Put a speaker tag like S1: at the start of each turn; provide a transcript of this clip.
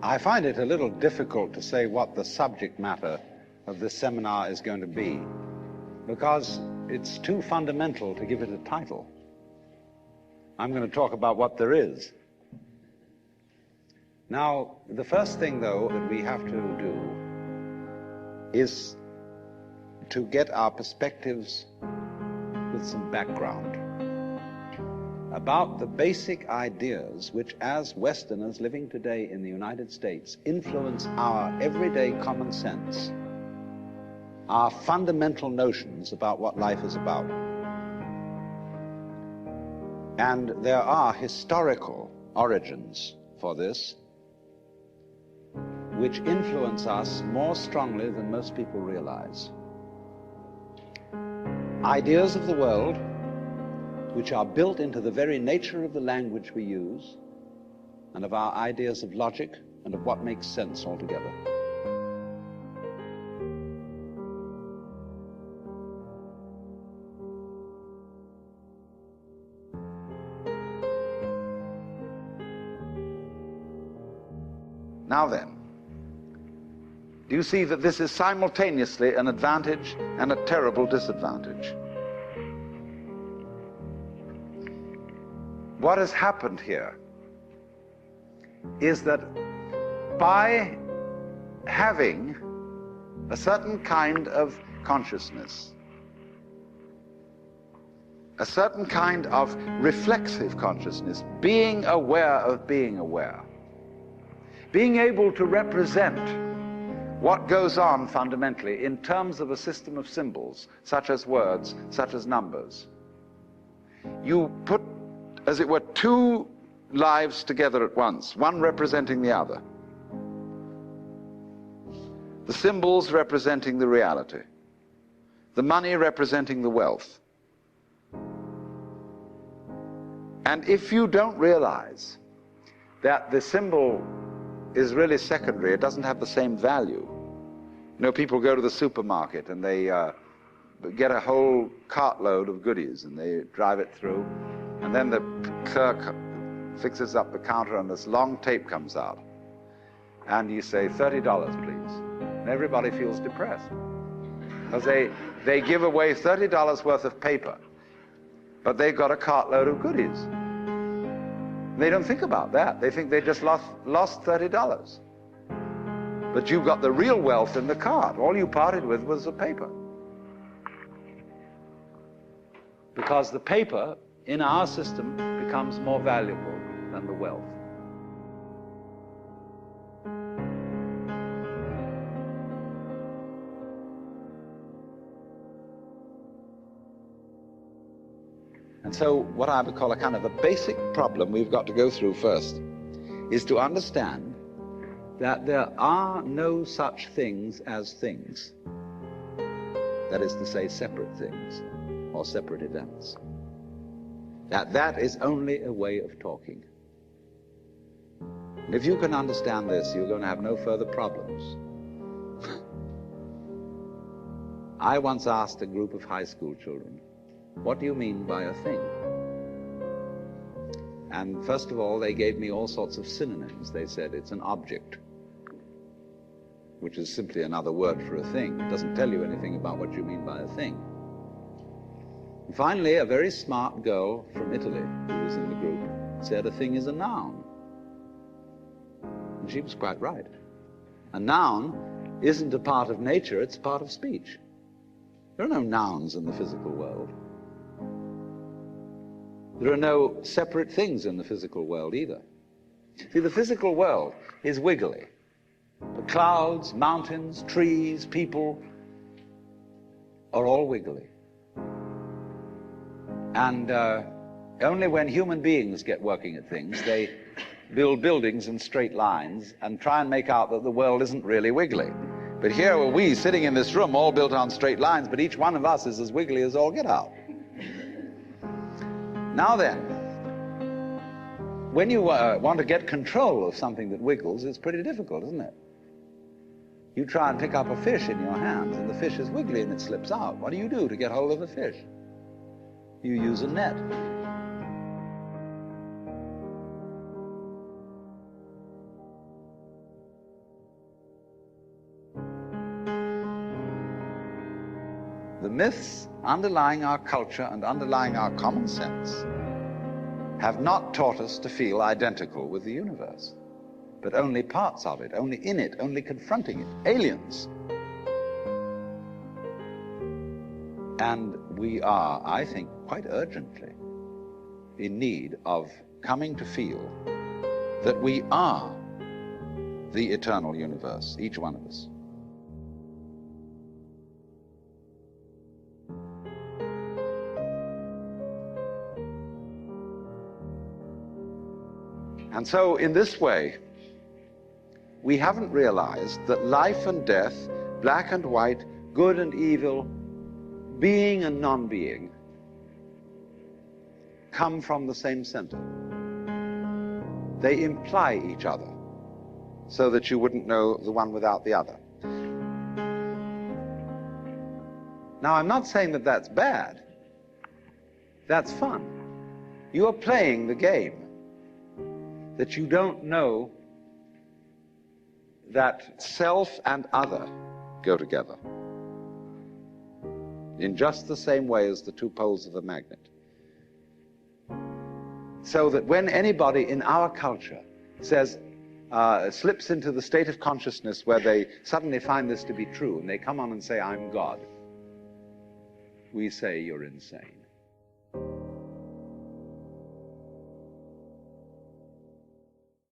S1: I find it a little difficult to say what the subject matter of this seminar is going to be, because it's too fundamental to give it a title. I'm going to talk about what there is. Now, the first thing, though, that we have to do is to get our perspectives with some background about the basic ideas which, as Westerners living today in the United States, influence our everyday common sense, our fundamental notions about what life is about. And there are historical origins for this which influence us more strongly than most people realize. Ideas of the world which are built into the very nature of the language we use and of our ideas of logic and of what makes sense altogether. Now then, do you see that this is simultaneously an advantage and a terrible disadvantage? What has happened here is that by having a certain kind of consciousness, a certain kind of reflexive consciousness, being aware of being aware, being able to represent what goes on fundamentally in terms of a system of symbols, such as words, such as numbers. You put, as it were, two lives together at once, one representing the other. The symbols representing the reality, the money representing the wealth. And if you don't realize that the symbol is really secondary, it doesn't have the same value. You know, people go to the supermarket and they get a whole cartload of goodies and they drive it through, and then the clerk fixes up the counter and this long tape comes out. And you say, $30, please. And everybody feels depressed. Because they give away $30 worth of paper, but they got a cartload of goodies. They don't think about that. They think they just lost $30. But you've got the real wealth in the cart. All you parted with was the paper. Because the paper in our system becomes more valuable than the wealth. And so what I would call a kind of a basic problem we've got to go through first is to understand that there are no such things as things. That is to say, separate things or separate events. That is only a way of talking. And if you can understand this, you're going to have no further problems. I once asked a group of high school children, what do you mean by a thing? And first of all, they gave me all sorts of synonyms. They said it's an object, which is simply another word for a thing. It doesn't tell you anything about what you mean by a thing. And finally, a very smart girl from Italy who was in the group said a thing is a noun. And she was quite right. A noun isn't a part of nature, it's a part of speech. There are no nouns in the physical world. There are no separate things in the physical world either. See, the physical world is wiggly. The clouds, mountains, trees, people are all wiggly. And only when human beings get working at things, they build buildings in straight lines and try and make out that the world isn't really wiggly. But here are we sitting in this room all built on straight lines, but each one of us is as wiggly as all get out. Now then, when you want to get control of something that wiggles, it's pretty difficult, isn't it? You try and pick up a fish in your hands, and the fish is wiggly and it slips out. What do you do to get hold of the fish? You use a net. The myths underlying our culture and underlying our common sense have not taught us to feel identical with the universe, but only parts of it, only in it, only confronting it, aliens. And we are, I think, quite urgently in need of coming to feel that we are the eternal universe, each one of us. And so, in this way, we haven't realized that life and death, black and white, good and evil, being and non-being, come from the same center. They imply each other, so that you wouldn't know the one without the other. Now, I'm not saying that that's bad. That's fun. You are playing the game that you don't know that self and other go together in just the same way as the two poles of a magnet. So that when anybody in our culture says, slips into the state of consciousness where they suddenly find this to be true, and they come on and say, I'm God, we say, you're insane.